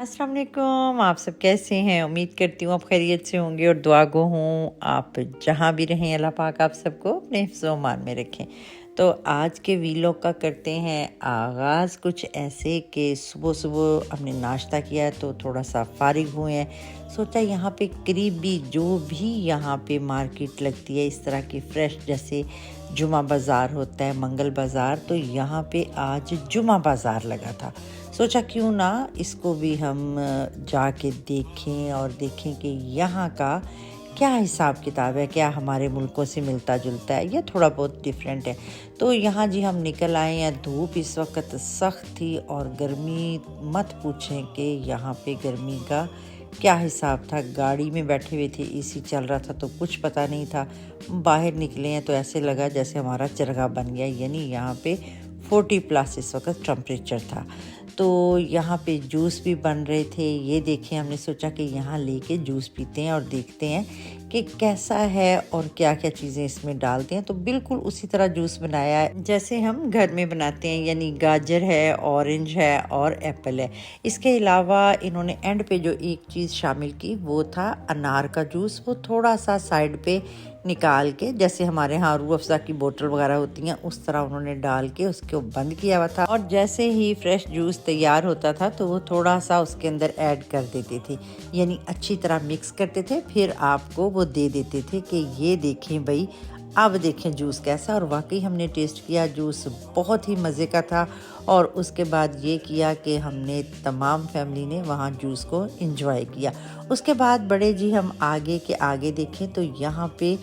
अस्सलाम वालेकुम। आप सब कैसे हैं? उम्मीद करती हूँ आप खैरियत से होंगे और दुआ गो हूँ आप जहाँ भी रहें अल्लाह पाक आप सबको अपने हिफ्ज़-ओ-मान में रखें। तो आज के वीलॉग का करते हैं आगाज़ कुछ ऐसे कि सुबह-सुबह हमने नाश्ता किया है तो थोड़ा-सा फ़ारिग हुए हैं। सोचा यहाँ पे करीबी जो भी यहाँ पे मार्केट लगती है इस तरह की फ़्रेश, जैसे जुमा बाज़ार होता है, मंगल बाज़ार, तो यहाँ पे आज जुमा बाज़ार लगा था। सोचा क्यों ना इसको भी हम जाके देखें और देखें कि यहाँ का क्या हिसाब किताब है, क्या हमारे मुल्कों से मिलता जुलता है या थोड़ा बहुत डिफरेंट है। तो यहाँ जी हम निकल आए हैं। धूप इस वक्त सख्त थी और गर्मी मत पूछें कि यहाँ पे गर्मी का क्या हिसाब था। गाड़ी में बैठे हुए थे, एसी चल रहा था तो कुछ पता नहीं था। बाहर निकले हैं तो ऐसे लगा जैसे हमारा चरगा बन गया, यानी यहाँ पे 40+ इस वक्त टेम्परेचर था। तो यहाँ पे जूस भी बन रहे थे, ये देखें। हमने सोचा कि यहाँ लेके जूस पीते हैं और देखते हैं कि कैसा है और क्या क्या चीज़ें इसमें डालते हैं। तो बिल्कुल उसी तरह जूस बनाया है जैसे हम घर में बनाते हैं, यानी गाजर है, ऑरेंज है और एप्पल है। इसके अलावा इन्होंने एंड पे जो एक चीज़ शामिल की वो था अनार का जूस। वो थोड़ा सा साइड पे निकाल के, जैसे हमारे यहाँ रूह अफ़ज़ा की बोतल वगैरह होती हैं उस तरह उन्होंने डाल के उसको बंद किया हुआ था। और जैसे ही फ्रेश जूस तैयार होता था तो वो थोड़ा सा उसके अंदर ऐड कर देते थे, यानी अच्छी तरह मिक्स करते थे, फिर आपको वो दे देते थे कि ये देखें भाई, अब देखें जूस कैसा। और वाकई हमने टेस्ट किया, जूस बहुत ही मज़े का था। और उसके बाद ये किया कि हमने तमाम फैमिली ने वहाँ जूस को एंजॉय किया। उसके बाद बड़े जी हम आगे के आगे देखें तो यहाँ पे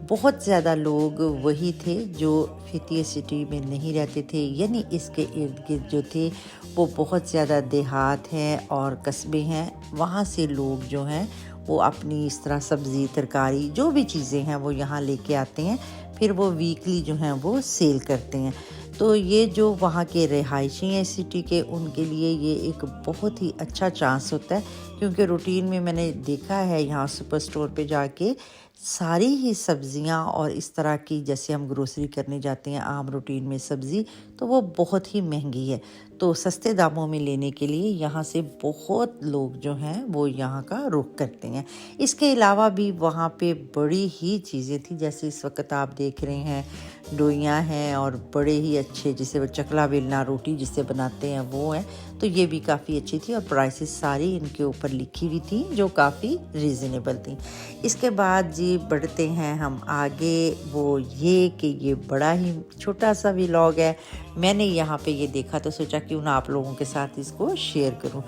बहुत ज़्यादा लोग वही थे जो फितिया सिटी में नहीं रहते थे, यानी इसके इर्द गिर्द जो थे वो बहुत ज़्यादा देहात हैं और कस्बे हैं। वहाँ से लोग जो हैं वो अपनी इस तरह सब्ज़ी तरकारी जो भी चीज़ें हैं वो यहाँ लेके आते हैं, फिर वो वीकली जो हैं वो सेल करते हैं। तो ये जो वहाँ के रिहायशी हैं सिटी के, उनके लिए ये एक बहुत ही अच्छा चांस होता है, क्योंकि रूटीन में मैंने देखा है यहाँ सुपर स्टोर पे जाके सारी ही सब्ज़ियाँ और इस तरह की, जैसे हम ग्रोसरी करने जाते हैं आम रूटीन में सब्ज़ी, तो वो बहुत ही महंगी है। तो सस्ते दामों में लेने के लिए यहाँ से बहुत लोग जो हैं वो यहाँ का रुख करते हैं। इसके अलावा भी वहाँ पे बड़ी ही चीज़ें थी, जैसे इस वक्त आप देख रहे हैं डोइयाँ हैं और बड़े ही अच्छे, जिसे वो चकला बेलना रोटी जिससे बनाते हैं वो है। तो ये भी काफ़ी अच्छी थी और प्राइसेस सारी इनके ऊपर लिखी हुई थी जो काफ़ी रीज़नेबल थी। इसके बाद जी बढ़ते हैं हम आगे, वो ये कि ये बड़ा ही छोटा सा व्लॉग है। मैंने यहाँ पे ये देखा तो सोचा क्यों ना आप लोगों के साथ इसको शेयर करूँ।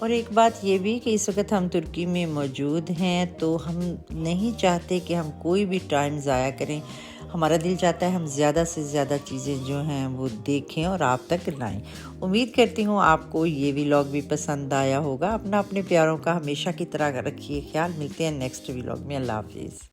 और एक बात ये भी कि इस वक्त हम तुर्की में मौजूद हैं तो हम नहीं चाहते कि हम कोई भी टाइम ज़ाया करें। हमारा दिल चाहता है हम ज़्यादा से ज़्यादा चीज़ें जो हैं वो देखें और आप तक लाएं। उम्मीद करती हूँ आपको ये व्लॉग भी पसंद आया होगा। अपना अपने प्यारों का हमेशा की तरह रखिए ख्याल। मिलते हैं नेक्स्ट व्लॉग में। अल्लाह हाफिज़।